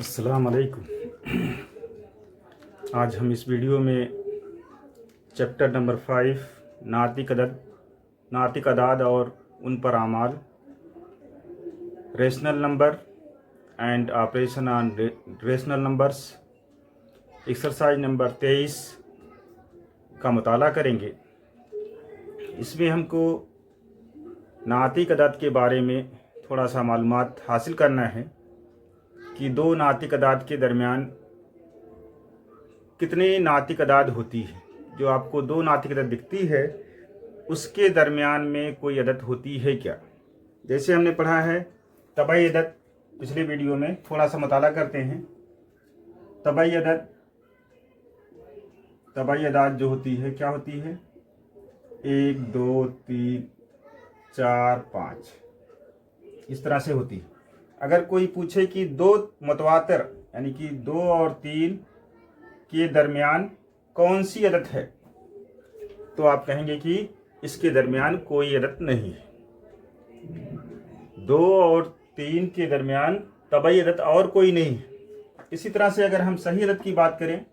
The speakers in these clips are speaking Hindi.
अस्सलाम वालेकुम। आज हम इस वीडियो में चैप्टर नंबर 5 नातिक अदाद और उन पर आमाल, rational number and operation on rational numbers, exercise number 23 का मुताला करेंगे। इसमें हमको नातिक अदाद के बारे में थोड़ा सा मालूमात हासिल करना है कि दो नातिक अदाद के दरमियान कितने नातिक अदाद होती है। जो आपको दो नातिक अदाद दिखती है उसके दरमियान में कोई अदद होती है क्या। जैसे हमने पढ़ा है तबई अदद, पिछले वीडियो में थोड़ा सा मुताला करते हैं। तबई अदाद जो होती है क्या होती है, 1 2 3 4 5 इस तरह से होती है। अगर कोई पूछे कि दो मुतवातिर यानी कि 2 और 3 के दरमियान कौन सी अदद है, तो आप कहेंगे कि इसके दरमियान कोई अदद नहीं है। 2 और 3 के दरमियान तबई अदद और कोई नहीं है। इसी तरह से अगर हम सही अदद की बात करें,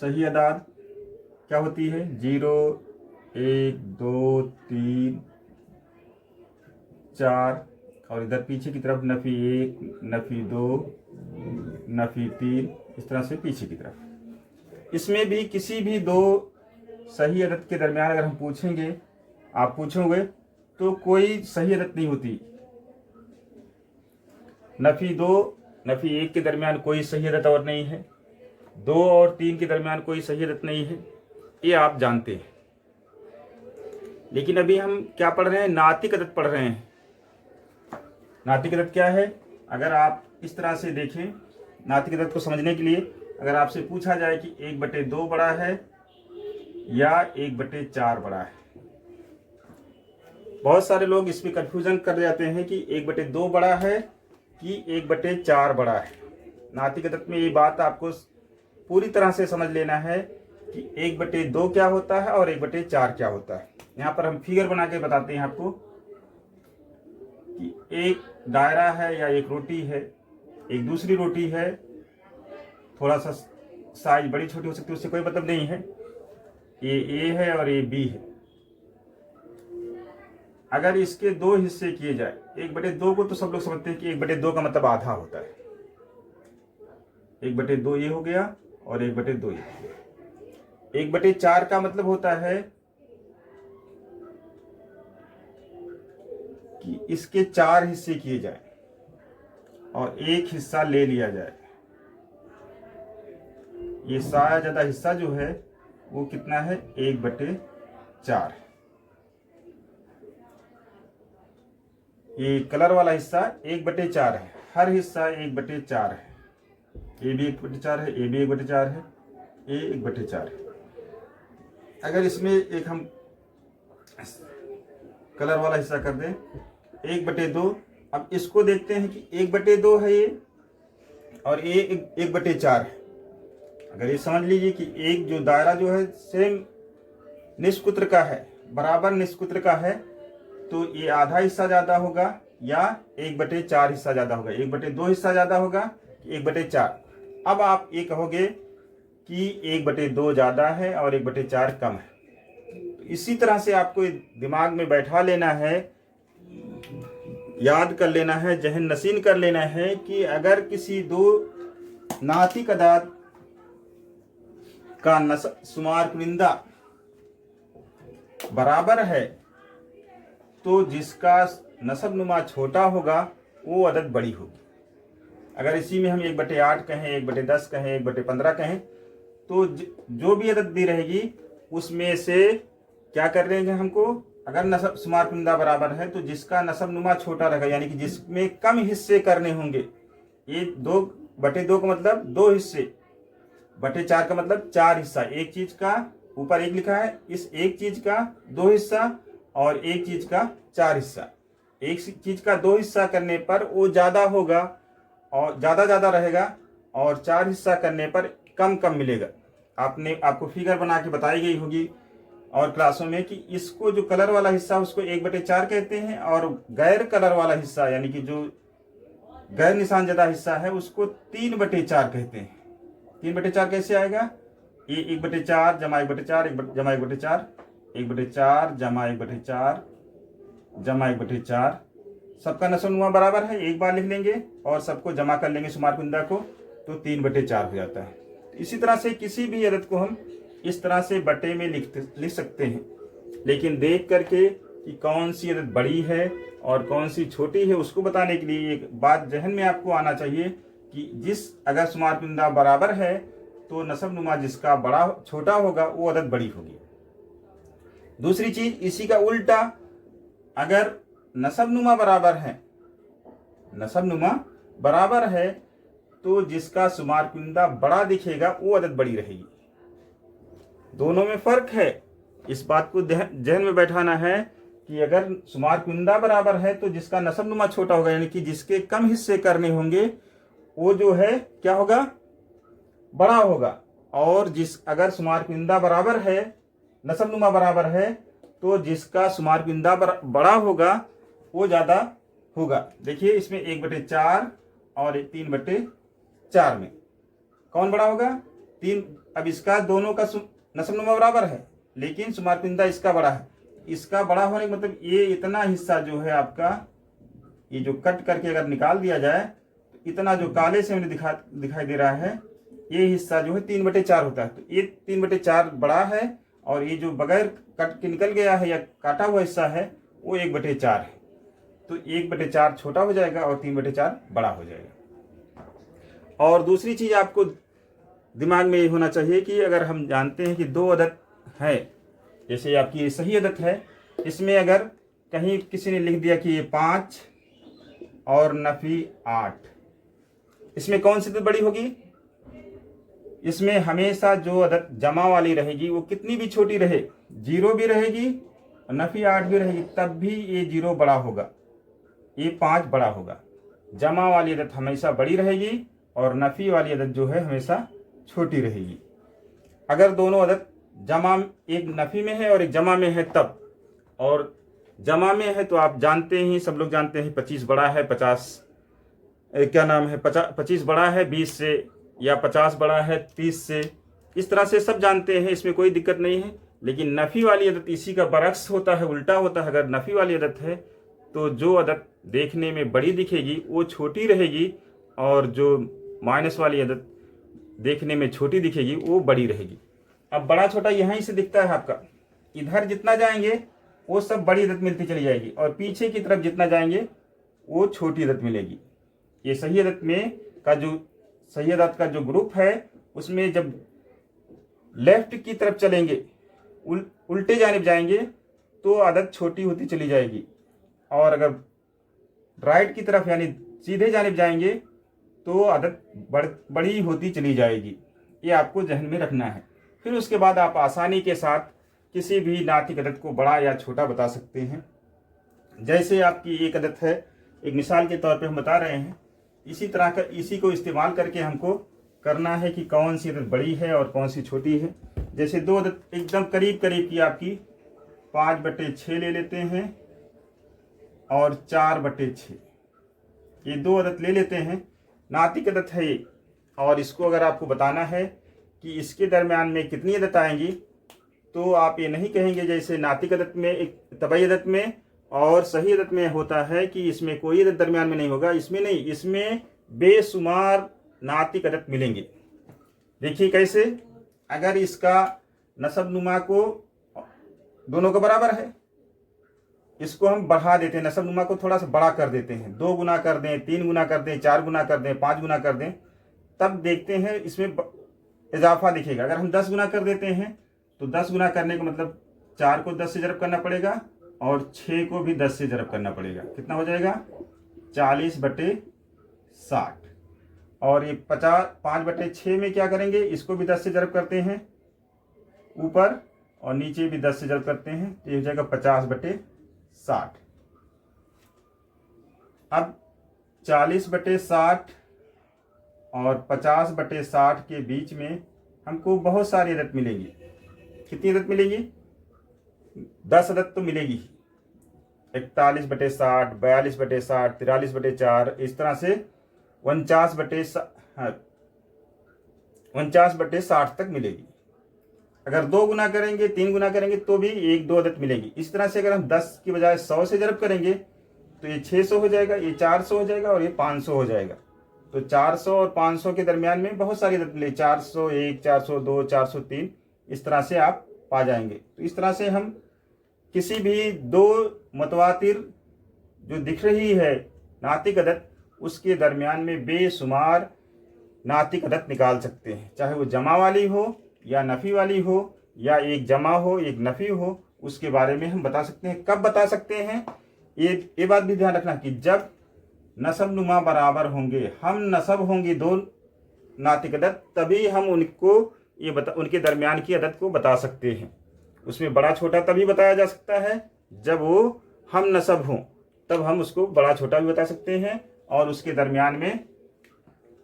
सही अदाद क्या होती है, 0 1 2 3 4 और इधर पीछे की तरफ नफी 1 नफी 2 नफी 3, इस तरह से पीछे की तरफ। इसमें भी किसी भी दो सही अदद के दरमियान अगर हम पूछेंगे, आप पूछोगे तो कोई सही अदद नहीं होती। नफी 2 नफी 1 के दरमियान कोई सही अदद और नहीं है, 2 और 3 के दरमियान कोई सही अदद नहीं है, ये आप जानते हैं। लेकिन अभी हम क्या पढ़ रहे हैं, नातिक अदद पढ़ रहे हैं। नातिक अदद क्या है, अगर आप इस तरह से देखें, नातिक अदद को समझने के लिए अगर आपसे पूछा जाए कि 1/2 बड़ा है या 1/4 बड़ा है। बहुत सारे लोग इसमें कंफ्यूजन कर जाते हैं कि 1/2 बड़ा है कि 1/4 बड़ा है। नातिक अदद में ये बात आपको पूरी तरह से समझ लेना है कि 1/2 क्या होता है और 1/4 क्या होता है। यहाँ पर हम फिगर बना के बताते हैं आपको कि एक दायरा है या एक रोटी है, एक दूसरी रोटी है, थोड़ा सा साइज बड़ी छोटी हो सकती है, उससे कोई मतलब नहीं है। ये ए है और ये बी है। अगर इसके दो हिस्से किए जाए, 1/2 को तो सब लोग समझते हैं कि 1/2 का मतलब आधा होता है। 1/2 ये हो गया और 1/2 ये हो गया। 1/4 का मतलब होता है कि इसके 4 हिस्से किए जाए और एक हिस्सा ले लिया जाए। ये सारा ज्यादा हिस्सा जो है वो कितना है, 1/4। ये कलर वाला हिस्सा 1/4 है, हर हिस्सा 1/4 है। ये भी 1/4 है, ये भी 1/4 है, ये 1/4 है। अगर इसमें एक हम कलर वाला हिस्सा कर दें 1/2, अब इसको देखते हैं कि 1/2 है ये और ये 1/4 है। अगर ये समझ लीजिए कि एक जो दायरा जो है सेम निष्कुत्र का है, बराबर निष्कुत्र का है, तो ये आधा हिस्सा ज्यादा होगा या 1/4 हिस्सा ज्यादा होगा, 1/2 हिस्सा ज्यादा होगा, 1/4। अब आप ये कहोगे कि 1/2 ज्यादा है और 1/4 कम है। तो इसी तरह से आपको दिमाग में बैठा लेना है, याद कर लेना है, जहन नशीन कर लेना है कि अगर किसी दो नातिक अदाद का शुमार कुनिंदा बराबर है तो जिसका नसब नुमा छोटा होगा वो अदद बड़ी होगी। अगर इसी में हम 1/8 कहें, 1/10 कहें, 1/15 कहें, तो जो भी अदद दी रहेगी उसमें से क्या कर देंगे हमको, अगर नसब शुमार कुनिंदा बराबर है तो जिसका नसब नुमा छोटा रहेगा, यानी कि जिसमें कम हिस्से करने होंगे। ये 2/2 का मतलब 2 हिस्से, 4 का मतलब 4 हिस्सा। एक चीज का ऊपर 1 लिखा है, इस एक चीज का 2 हिस्सा और एक चीज का 4 हिस्सा। एक चीज का 2 हिस्सा करने पर वो ज्यादा होगा और ज्यादा रहेगा, और 4 हिस्सा करने पर कम मिलेगा। आपको फिगर बना के बताई गई होगी और क्लासों में कि इसको जो कलर वाला हिस्सा उसको 1/4 कहते हैं, और गैर कलर वाला हिस्सा यानी कि जो गैर निशान ज़दा हिस्सा है उसको 3/4 कहते हैं। 3/4 कैसे आएगा? ये 1/4 जमा 1/4 जमा 1/4, 1/4 जमा 1/4 जमा 1/4, सबका नस्ब-नुमा बराबर है, एक बार लिख लेंगे और सबको जमा कर लेंगे शुमार कुंदा को, तो 3/4 हो जाता है। इसी तरह से किसी भी अदद को हम इस तरह से बटे में लिख सकते हैं, लेकिन देख करके कि कौन सी अदद बड़ी है और कौन सी छोटी है उसको बताने के लिए एक बात जहन में आपको आना चाहिए कि अगर शुमार कुंदा बराबर है तो नस्ब नुमा जिसका बड़ा छोटा होगा वो अदद बड़ी होगी। दूसरी चीज इसी का उल्टा, अगर नस्ब नुमा बराबर है तो जिसका शुमार कुंदा बड़ा दिखेगा वो अदद बड़ी रहेगी। दोनों में फर्क है, इस बात को जहन में बैठाना है कि अगर शुमार कुंदा बराबर है तो जिसका नस्ब नुमा छोटा होगा, यानी कि जिसके कम हिस्से करने होंगे वो जो है क्या होगा? बड़ा होगा। और अगर शुमार कुंदा बराबर है, नस्ब नुमा बराबर है, तो जिसका शुमार कुंदा बड़ा होगा वो ज़्यादा होगा। देखिए इसमें 1/4 और 3/4 में कौन बड़ा होगा? 3। अब इसका दोनों का नस्ब नुमा बराबर है लेकिन शुमार कुंदा इसका बड़ा है। इसका बड़ा होने का मतलब ये इतना हिस्सा जो है आपका, ये जो कट करके अगर निकाल दिया जाए तो इतना जो काले से हमें दिखाई दे रहा है ये हिस्सा जो है 3/4 होता है। तो ये 3/4 बड़ा है और ये जो बगैर कट के निकल गया है या काटा हुआ हिस्सा है वो 1/4 है। तो 1/4 छोटा हो जाएगा और 3/4 बड़ा हो जाएगा। और दूसरी चीज आपको दिमाग में ये होना चाहिए कि अगर हम जानते हैं कि 2 अदद है, जैसे आपकी सही अदद है, इसमें अगर कहीं किसी ने लिख दिया कि ये 5 और नफी 8, इसमें कौन सी अदद बड़ी होगी? इसमें हमेशा जो अदद जमा वाली रहेगी वो कितनी भी छोटी रहे, 0 भी रहेगी और नफी 8 भी रहेगी, तब भी ये 0 बड़ा होगा, ये 5 बड़ा होगा। जमा वाली अदद हमेशा बड़ी रहेगी और नफी वाली अदद जो है हमेशा छोटी रहेगी। अगर दोनों अदद जमा, एक नफी में है और एक जमा में है तब, और जमा में है तो आप जानते ही, सब लोग जानते हैं 25 बड़ा है 25 बड़ा है 20 से, या 50 बड़ा है 30 से, इस तरह से सब जानते हैं, इसमें कोई दिक्कत नहीं है। लेकिन नफी वाली अदद इसी का बरक्स होता है, उल्टा होता है। अगर नफी वाली अदद है तो जो अदद देखने में बड़ी दिखेगी वो छोटी रहेगी और जो माइनस वाली अदद देखने में छोटी दिखेगी वो बड़ी रहेगी। अब बड़ा छोटा यहीं से दिखता है आपका, इधर जितना जाएंगे वो सब बड़ी अदद मिलती चली जाएगी और पीछे की तरफ जितना जाएंगे वो छोटी अदद मिलेगी। ये सही अदद का जो ग्रुप है उसमें जब लेफ्ट की तरफ चलेंगे, उल्टे जानिब जाएंगे तो अदद छोटी होती चली जाएगी, और अगर राइट की तरफ यानी सीधे जानिब जाएंगे तो अदद बड़ी होती चली जाएगी। ये आपको जहन में रखना है। फिर उसके बाद आप आसानी के साथ किसी भी नातिक अदद को बड़ा या छोटा बता सकते हैं। जैसे आपकी एक अदद है, एक मिसाल के तौर पे हम बता रहे हैं, इसी तरह का इसी को इस्तेमाल करके हमको करना है कि कौन सी अदद बड़ी है और कौन सी छोटी है। जैसे 2 अदद एकदम करीब करीब की आपकी 5/6 ले लेते हैं और 4/6, ये 2 अदद ले लेते हैं। नातिक अदद है ये, और इसको अगर आपको बताना है कि इसके दरमियान में कितनी अदद आएंगी तो आप ये नहीं कहेंगे जैसे नातिक अदद में, एक तबई अदद में और सही अदद में होता है कि इसमें कोई अदद दरमियान में नहीं होगा। इसमें नहीं, इसमें बेशुमार नातिक अदद मिलेंगे। देखिए कैसे, अगर इसका नस्ब नुमा को दोनों का बराबर है, इसको हम बढ़ा देते हैं, नस्ब नुमा को थोड़ा सा बड़ा कर देते हैं, 2 गुना कर दें, 3 गुना कर दें, 4 गुना कर दें, 5 गुना कर दें, तब देखते हैं इसमें इजाफा दिखेगा। अगर हम 10 गुना कर देते हैं तो 10 गुना करने का मतलब 4 को 10 से ज़रब करना पड़ेगा और 6 को भी 10 से ज़रब करना पड़ेगा। कितना हो जाएगा? 40/60। और ये 5/6 में क्या करेंगे, इसको भी 10 से ज़रब करते हैं ऊपर और नीचे भी 10 से ज़रब करते हैं, तो ये हो जाएगा 50/60। अब 40/60 और 50/60 के बीच में हमको बहुत सारी अदद मिलेंगी। कितनी अदद मिलेंगी? 10 अदद तो मिलेगी ही। 41/60, 42/60, 43/4, इस तरह से 49/60 तक मिलेगी। अगर 2 गुना करेंगे, 3 गुना करेंगे तो भी 1-2 अदद मिलेगी। इस तरह से अगर हम 10 की बजाय 100 से जरब करेंगे तो ये 600 हो जाएगा, ये 400 हो जाएगा और ये 500 हो जाएगा। तो 400 और 500 के दरमियान में बहुत सारी अदद मिलेगी, 401, 402, 403, इस तरह से आप पा जाएंगे। तो इस तरह से हम किसी भी दो मुतवातिर जो दिख रही है नातिक अदद, उसके दरमियान में बेशुमार नातिक अदद निकाल सकते हैं, चाहे वो जमा वाली हो या नफ़ी वाली हो या एक जमा हो एक नफ़ी हो। उसके बारे में हम बता सकते हैं। कब बता सकते हैं, ये बात भी ध्यान रखना कि जब नसब नुमा बराबर होंगे, हम नसब होंगी दो नातिक अदद, तभी हम उनको उनके दरमियान की अदद को बता सकते हैं। उसमें बड़ा छोटा तभी बताया जा सकता है जब वो हम नसब हों, तब हम उसको बड़ा छोटा भी बता सकते हैं और उसके दरमियान में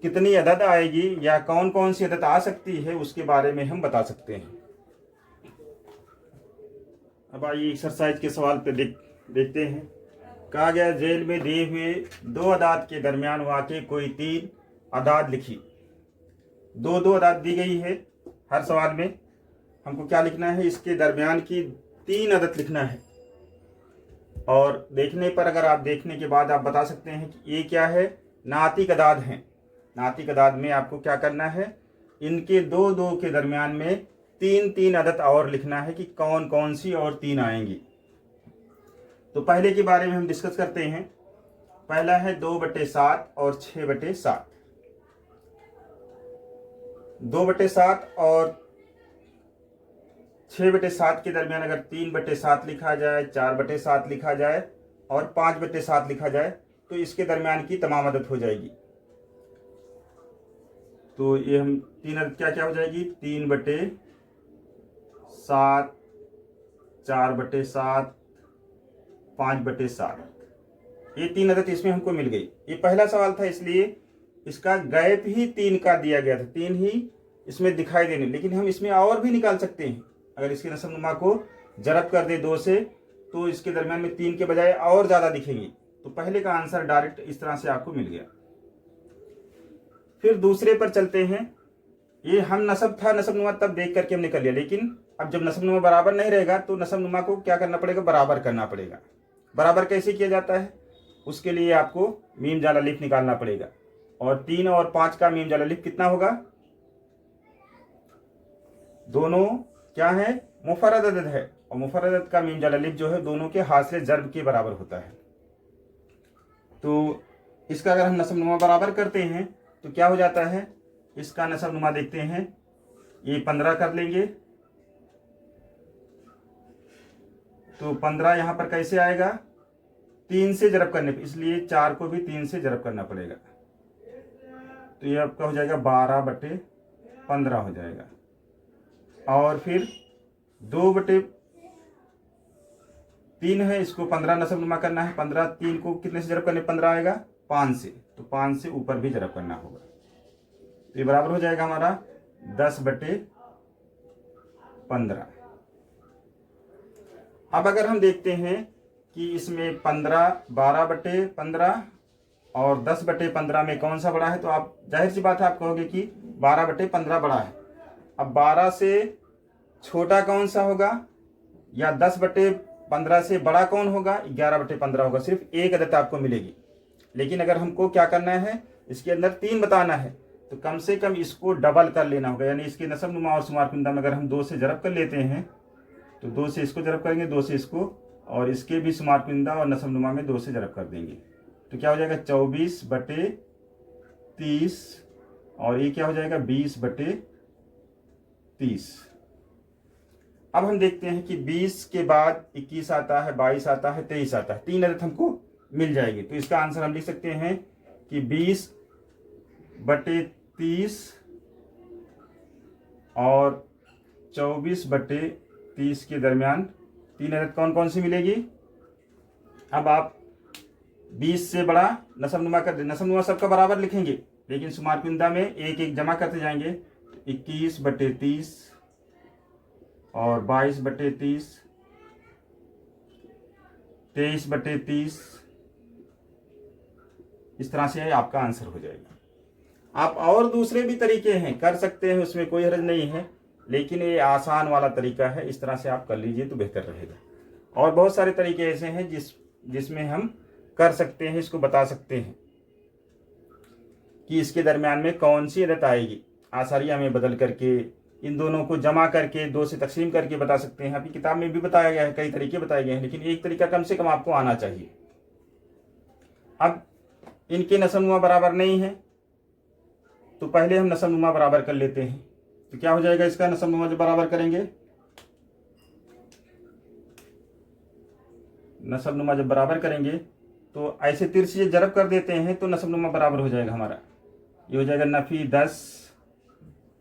कितनी अदद आएगी या कौन कौन सी अदद आ सकती है उसके बारे में हम बता सकते हैं। अब आइए एक्सरसाइज के सवाल पे देखते हैं। कहा गया जेल में दिए हुए 2 अदाद के दरमियान वाक़े कोई 3 अदाद लिखी। 2 अदाद दी गई है। हर सवाल में हमको क्या लिखना है, इसके दरमियान की 3 अदद लिखना है। और देखने पर अगर आप देखने के बाद आप बता सकते हैं कि ये क्या है, नातिक अदाद हैं। नातिक अदाद में आपको क्या करना है, इनके 2 के दरमियान में 3 अदद और लिखना है कि कौन कौन सी और 3 आएंगी। तो पहले के बारे में हम डिस्कस करते हैं। पहला है 2/7 और 6/7। 2/7 और 6/7 के दरमियान अगर 3/7 लिखा जाए, 4/7 लिखा जाए और 5/7 लिखा जाए तो इसके दरमियान की तमाम अदद हो जाएगी। तो ये हम 3 अदद क्या क्या हो जाएगी, 3/7, 4/7, 5/7। ये 3 अदद इसमें हमको मिल गई। ये पहला सवाल था इसलिए इसका गैप ही 3 का दिया गया था, 3 ही इसमें दिखाई देने, लेकिन हम इसमें और भी निकाल सकते हैं। अगर इसके नसब नुमा को जरब कर दे 2 से तो इसके दरमियान में 3 के बजाय और ज़्यादा दिखेंगी। तो पहले का आंसर डायरेक्ट इस तरह से आपको मिल गया। फिर दूसरे पर चलते हैं। ये हम नसब था, नसब नुमा तब देख करके हमने कर लिया, लेकिन अब जब नसब नुमा बराबर नहीं रहेगा तो नसब नुमा को क्या करना पड़ेगा, बराबर करना पड़ेगा। बराबर कैसे किया जाता है, उसके लिए आपको मीम जाल अलिफ निकालना पड़ेगा। और 3 और 5 का मीम जाल अलिफ कितना होगा, दोनों क्या है, मुफर्रद अदद है और मुफर्रद अदद का मीम जाल अलिफ जो है दोनों के हासिल ज़र्ब के बराबर होता है। तो इसका अगर हम नसब नुमा बराबर करते हैं तो क्या हो जाता है, इसका नसब नुमा देखते हैं। ये 15 कर लेंगे तो 15 यहाँ पर कैसे आएगा, 3 से जरब करने पर, इसलिए 4 को भी 3 से जरब करना पड़ेगा। तो ये आपका हो जाएगा 12/15 हो जाएगा। और फिर 2/3 है, इसको 15 नसब नुमा करना है। 15 3 को कितने से जरब करने, 15 आएगा 5 से, तो 5 से ऊपर भी जरब करना होगा। तो ये बराबर हो जाएगा हमारा 10/15। अब अगर हम देखते हैं कि इसमें 15, 12/15 और 10/15 में कौन सा बड़ा है, तो आप जाहिर सी बात है आप कहोगे कि 12/15 बड़ा है। अब 12 से छोटा कौन सा होगा या 10/15 से बड़ा कौन होगा, 11/15 होगा। सिर्फ एक अदद आपको मिलेगी। लेकिन अगर हमको क्या करना है, इसके अंदर 3 बताना है तो कम से कम इसको डबल कर लेना होगा। यानी इसके नसब नुमा और शुमार कुंदा में अगर हम 2 से जरब कर लेते हैं तो 2 से इसको जरब करेंगे, 2 से इसको, और इसके भी शुमार कुंदा और नसब नुमा में 2 से जरब कर देंगे। तो क्या हो जाएगा 24/30 और ये क्या हो जाएगा 20/30। अब हम देखते हैं कि 20 के बाद 21 आता है, 22 आता है, 23 आता है। 3 अदद हमको मिल जाएगी। तो इसका आंसर हम लिख सकते हैं कि 20/30 और 24/30 के दरमियान 3 अदद कौन कौन सी मिलेगी। अब आप 20 से बड़ा नसब नुमा कर दे, नसब नुमा सबका बराबर लिखेंगे लेकिन शुमार कुंदा में एक एक जमा करते जाएंगे। 21/30 और 22/30 23/30, इस तरह से आपका आंसर हो जाएगा। आप और दूसरे भी तरीके हैं, कर सकते हैं, उसमें कोई हर्ज नहीं है, लेकिन ये आसान वाला तरीका है, इस तरह से आप कर लीजिए तो बेहतर रहेगा। और बहुत सारे तरीके ऐसे हैं जिसमें हम कर सकते हैं, इसको बता सकते हैं कि इसके दरमियान में कौन सी अदद आएगी। आसारिया में बदल करके, इन दोनों को जमा करके, 2 से तकसीम करके बता सकते हैं। आपकी किताब में भी बताया गया है, कई तरीके बताए गए हैं, लेकिन एक तरीका कम से कम आपको आना चाहिए। अब इनके नसबनुमा बराबर नहीं है, तो पहले हम नसबनुमा बराबर कर लेते हैं। तो क्या हो जाएगा इसका नसबनुमा जब बराबर करेंगे, नसबनुमा जब बराबर करेंगे तो ऐसे तिरछे जरब कर देते हैं तो नसबनुमा बराबर हो जाएगा हमारा। ये हो जाएगा नफ़ी 10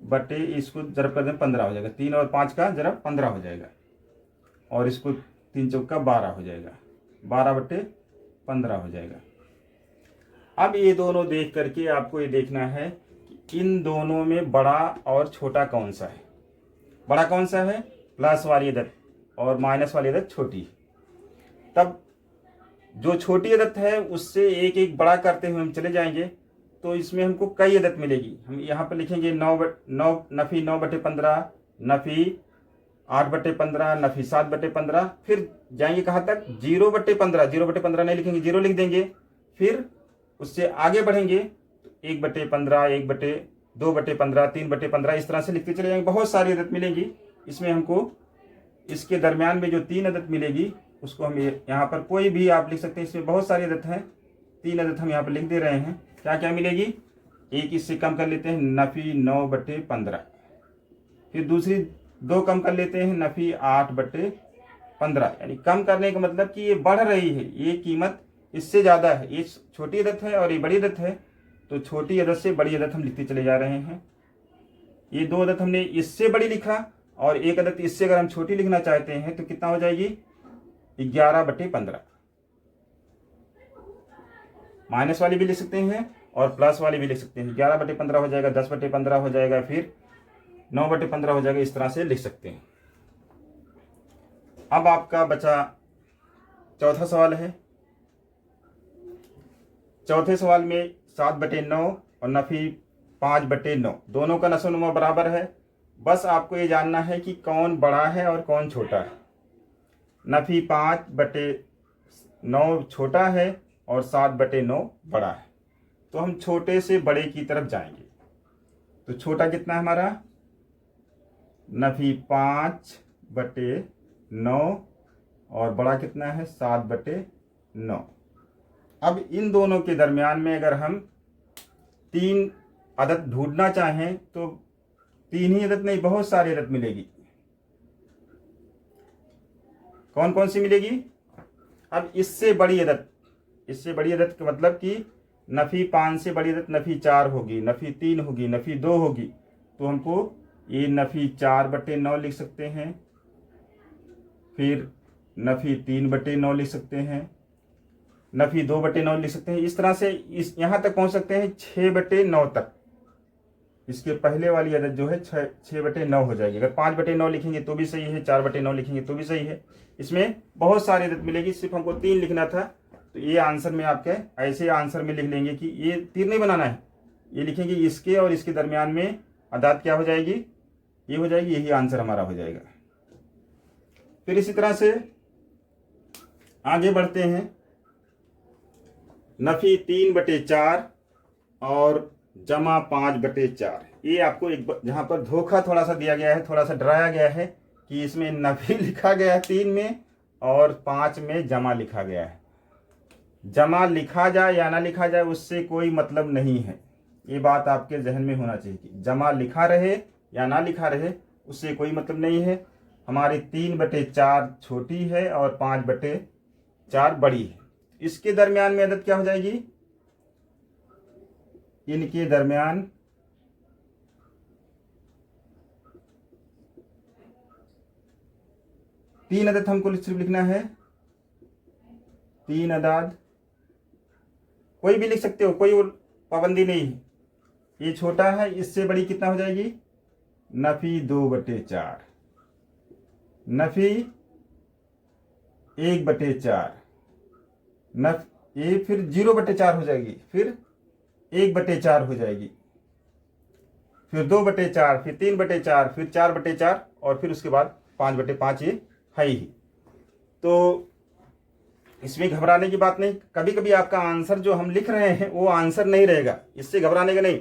बटे, इसको जरब कर दें 15 हो जाएगा। 3 और 5 का जरब 15 हो जाएगा, और इसको 3 चौका 12 हो जाएगा। 12/15 हो जाएगा। अब ये दोनों देख करके आपको ये देखना है कि इन दोनों में बड़ा और छोटा कौन सा है। बड़ा कौन सा है, प्लस वाली अदद, और माइनस वाली अदद छोटी। तब जो छोटी अदद है उससे एक एक बड़ा करते हुए हम चले जाएंगे, तो इसमें हमको कई अदद मिलेगी। हम यहाँ पर लिखेंगे 9 नफ़ी 9/15, नफ़ी 8/15, नफ़ी 7/15, फिर जाएंगे कहाँ तक, 0/15। 0/15 नहीं लिखेंगे, 0 लिख देंगे। फिर उससे आगे बढ़ेंगे तो 1/15, 2/15, 3/15, इस तरह से लिखते चले जाएंगे। बहुत सारी अदद मिलेंगी। इसमें हमको इसके दरमियान में जो 3 अदद मिलेगी उसको हम यहाँ पर कोई भी आप लिख सकते हैं। इसमें बहुत सारी अदद हैं, 3 अदद हम यहाँ पर लिख दे रहे हैं। क्या क्या मिलेगी, एक इससे कम कर लेते हैं, नफ़ी 9/15। फिर दूसरी 2 कम कर लेते हैं, नफ़ी 8/15। यानी कम करने का मतलब कि ये बढ़ रही है, ये कीमत इससे ज़्यादा है। ये छोटी अदद है और ये बड़ी अदद है, तो छोटी अदद से बड़ी अदद हम लिखते चले जा रहे हैं। ये 2 अदद हमने इससे बड़ी लिखा, और एक अदद इससे अगर हम छोटी लिखना चाहते हैं तो कितना हो जाएगी, 11/15। माइनस वाली भी लिख सकते हैं और प्लस वाली भी लिख सकते हैं। 11/15 हो जाएगा, 10/15 हो जाएगा, फिर 9/15 हो जाएगा। इस तरह से लिख सकते हैं। अब आपका बचा चौथा सवाल है। चौथे सवाल में 7/9 और नफ़ी 5/9 दोनों का नसबनुमा बराबर है। बस आपको ये जानना है कि कौन बड़ा है और कौन छोटा है। नफ़ी 5/9 छोटा है और 7/9 बड़ा है, तो हम छोटे से बड़े की तरफ जाएंगे। तो छोटा कितना है हमारा, नफ़ी 5/9, और बड़ा कितना है, 7/9। अब इन दोनों के दरमियान में अगर हम 3 अदद ढूंढना चाहें तो 3 ही अदद नहीं, बहुत सारी अदद मिलेगी। कौन कौन सी मिलेगी, अब इससे बड़ी अदद, इससे बड़ी अदद का मतलब कि नफ़ी 5 से बड़ी अदद नफ़ी 4 होगी, नफ़ी 3 होगी, नफ़ी 2 होगी, तो हमको ये नफ़ी 4/9 लिख सकते हैं। फिर नफ़ी 3/9 लिख सकते हैं, नफ़ी 2/9 लिख सकते हैं। इस तरह से इस यहाँ तक पहुँच सकते हैं 6/9 तक। इसके पहले वाली अदद जो है 6/9 हो जाएगी। अगर 5/9 लिखेंगे तो भी सही है, 4/9 लिखेंगे तो भी सही है। इसमें बहुत सारी अदद मिलेगी, सिर्फ हमको 3 लिखना था। तो ये आंसर में आपके ऐसे आंसर में लिख लेंगे कि ये तीर नहीं बनाना है, ये लिखेंगे इसके और इसके दरमियान में अदाद क्या हो जाएगी, ये हो जाएगी, यही आंसर हमारा हो जाएगा। फिर इसी तरह से आगे बढ़ते हैं। नफ़ी 3/4 और जमा 5/4। ये आपको एक जहाँ पर धोखा थोड़ा सा दिया गया है, थोड़ा सा डराया गया है कि इसमें नफ़ी लिखा गया है 3 में और 5 में जमा लिखा गया है। जमा लिखा जाए या ना लिखा जाए उससे कोई मतलब नहीं है, ये बात आपके जहन में होना चाहिए कि जमा लिखा रहे या ना लिखा रहे उससे कोई मतलब नहीं है। हमारी 3/4 छोटी है और 5/4 बड़ी है। इसके दरमियान में अदद क्या हो जाएगी, इनके दरमियान 3 अदद हमको सिर्फ लिखना है, 3 अदाद, कोई भी लिख सकते हो, कोई पाबंदी नहीं है। ये छोटा है, इससे बड़ी कितना हो जाएगी, नफ़ी 2/4, नफ़ी 1/4, ये फिर 0/4 हो जाएगी, फिर 1/4 हो जाएगी, फिर 2/4, फिर 3/4, फिर 4/4 और फिर उसके बाद 5/5 ये है ही। तो इसमें घबराने की बात नहीं। कभी कभी आपका आंसर जो हम लिख रहे हैं वो आंसर नहीं रहेगा, इससे घबराने का नहीं।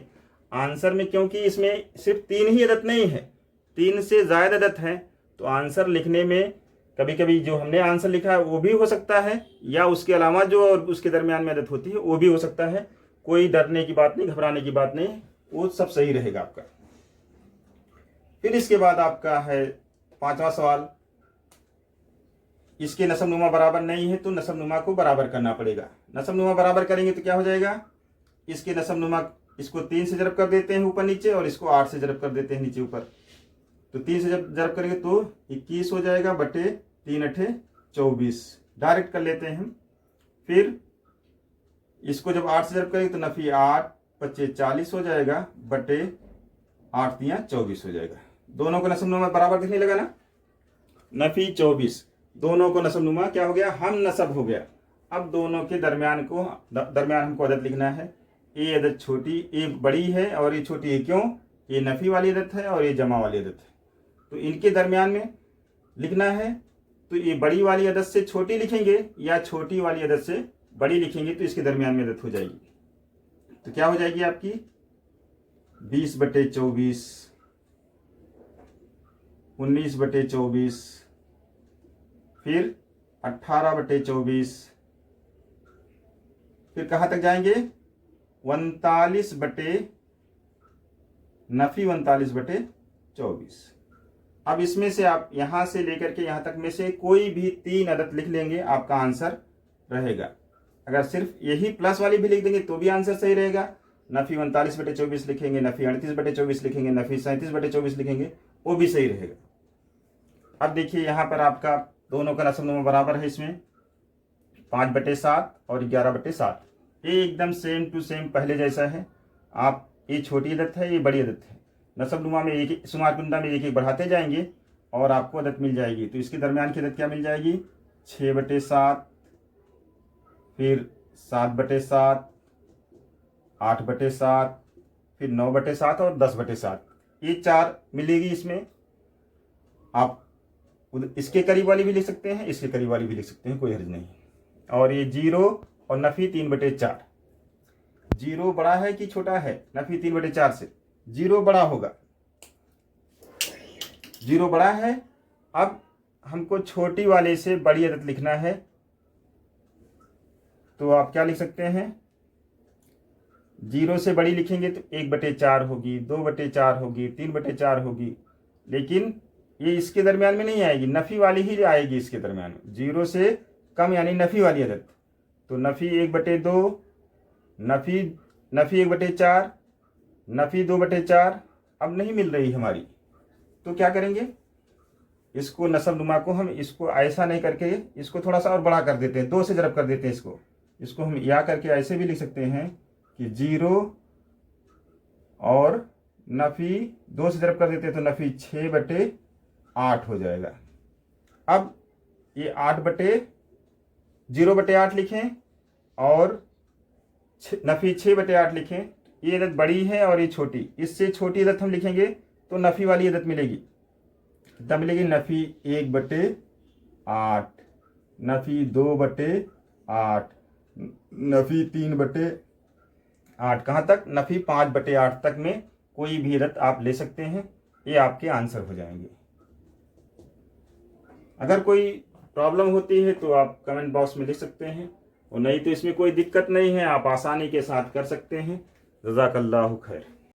आंसर में क्योंकि इसमें सिर्फ 3 ही अदद नहीं है, 3 से ज़्यादा अदद हैं, तो आंसर लिखने में कभी कभी जो हमने आंसर लिखा है वो भी हो सकता है, या उसके अलावा जो और उसके दरमियान में अदद होती है वो भी हो सकता है। कोई डरने की बात नहीं, घबराने की बात नहीं, वो सब सही रहेगा आपका। फिर इसके बाद आपका है 5वां सवाल। इसके नसबनुमा बराबर नहीं है तो नसबनुमा को बराबर करना पड़ेगा। नसबनुमा बराबर करेंगे तो क्या हो जाएगा, इसके नसबनुमा इसको 3 से जरब कर देते हैं ऊपर नीचे, और इसको 8 से जरब कर देते हैं नीचे ऊपर। तो 3 से जब जरब करेंगे तो 21 हो जाएगा बटे 3 अठे 24, डायरेक्ट कर लेते हैं हम। फिर इसको जब 8 से जरब करेंगे तो नफी 8 25 40 हो जाएगा बटे 8 तियां 24 हो जाएगा। दोनों को नसबनुमा बराबर दिखने लगा ना, नफी 24, दोनों को नसबनुमा क्या हो गया, हम नसब हो गया। अब दोनों के दरमियान हमको अदद लिखना है। ये अदद छोटी, ये बड़ी है और ये छोटी है, क्यों, ये नफी वाली अदद है और ये जमा वाली अदद है, तो इनके दरमियान में लिखना है। तो ये बड़ी वाली अदद से छोटी लिखेंगे या छोटी वाली अदद से बड़ी लिखेंगे तो इसके दरमियान में अदद हो जाएगी। तो क्या हो जाएगी आपकी 20/24, 19/24, फिर 18/24, फिर कहाँ तक जाएंगे 39/24। अब इसमें से आप यहां से लेकर के यहां तक में से कोई भी 3 अदद लिख लेंगे, आपका आंसर रहेगा। अगर सिर्फ यही प्लस वाली भी लिख देंगे तो भी आंसर सही रहेगा। नफी 39/24 लिखेंगे, नफी 38/24 लिखेंगे, नफी 37/24 लिखेंगे, वो भी सही रहेगा। अब देखिए यहाँ पर आपका दोनों का नसबनुमा बराबर है, इसमें 5/7 और 11/7, ये एकदम सेम टू सेम पहले जैसा है। आप ये छोटी अदद है, ये बड़ी अदद है, नसबनुमा में एक शुमार कुंडा में एक बढ़ाते जाएंगे और आपको अदद मिल जाएगी। तो इसके दरमियान की अदद क्या मिल जाएगी 6/7, फिर 7/7, 8/7, फिर 9/7 और 10/7, ये 4 मिलेगी। इसमें आप इसके करीब वाली भी लिख सकते हैं, इसके करीब वाली भी लिख सकते हैं, कोई हर्ज नहीं। और ये 0 और नफी 3/4, 0 बड़ा है कि छोटा है, नफी 3/4 से 0 बड़ा होगा, 0 बड़ा है। अब हमको छोटी वाले से बड़ी अदद लिखना है, तो आप क्या लिख सकते हैं, 0 से बड़ी लिखेंगे तो 1/4 होगी, 2/4 होगी, 3/4 होगी, लेकिन ये इसके दरमियान में नहीं आएगी, नफी वाली ही आएगी इसके दरमियान में, 0 से कम यानी नफी वाली अदद। तो नफी 1/2, नफी 1/4, नफी 2/4 अब नहीं मिल रही हमारी, तो क्या करेंगे, इसको नसबनुमा को हम इसको ऐसा नहीं करके इसको थोड़ा सा और बड़ा कर देते हैं, 2 से जरब कर देते हैं इसको हम या करके ऐसे भी लिख सकते हैं कि 0 और नफी 2 से जरब कर देते हैं तो नफी 6/8 हो जाएगा। अब ये 0/8 लिखें और नफी 6/8 लिखें, ये अदद बड़ी है और ये छोटी, इससे छोटी अदद हम लिखेंगे तो नफी वाली अदद मिलेगी, तब मिलेगी नफी 1/8, नफी 2/8, नफी 3/8, कहाँ तक, नफी 5/8 तक में कोई भी अदद आप ले सकते हैं, ये आपके आंसर हो जाएंगे। अगर कोई प्रॉब्लम होती है तो आप कमेंट बॉक्स में लिख सकते हैं, और नहीं तो इसमें कोई दिक्कत नहीं है, आप आसानी के साथ कर सकते हैं। जज़ाकल्लाहु खैर।